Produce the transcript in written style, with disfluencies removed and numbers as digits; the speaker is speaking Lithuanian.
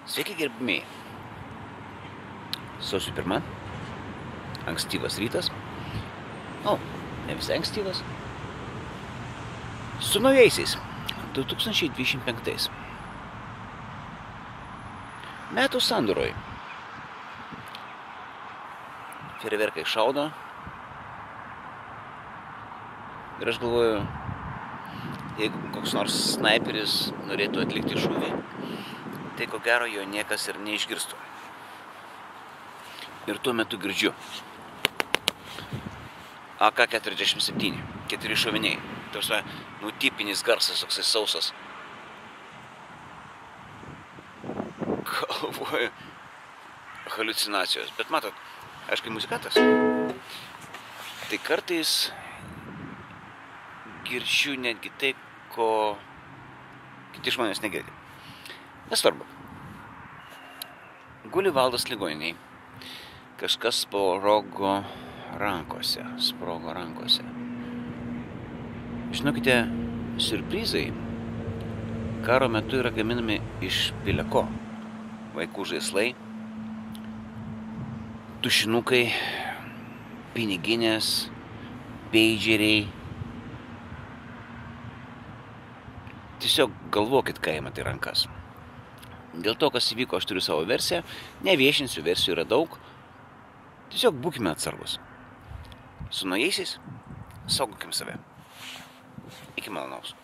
Sveiki gerbimiai. Sausio 1. Ankstyvas rytas. Ne visai ankstyvas. Su naujaisiais 2025. Metų sandūroj. Fejerverkai šaudo. Ir aš galvoju, jeigu koks nors snaiperis norėtų atlikti šūvį, tai ko gero jo niekas ir neišgirstų. Ir tuo metu girdžiu AK-47, 4 šoviniai. Tarsi, tipinis garsas, toksai sausas. Galvoju, haliucinacijos. Bet matot, aš kai muzikantas, tai kartais girdžiu netgi tai, ko kiti žmonės negirdi. Nesvarbu. Guli Valdas ligoniniai. Kažkas sprogo rankose. Žinokite, siurprizai karo metu yra gaminami iš pileko. Vaikų žaislai, tušinukai, piniginės, peidžeriai. Tiesiog galvokit, ką įmate į rankas. Dėl to, kas įvyko, aš turiu savo versiją. Neviešinsiu, versijų yra daug. Tiesiog būkime atsargus. Su naujaisiais saugokim save. Iki malonaus.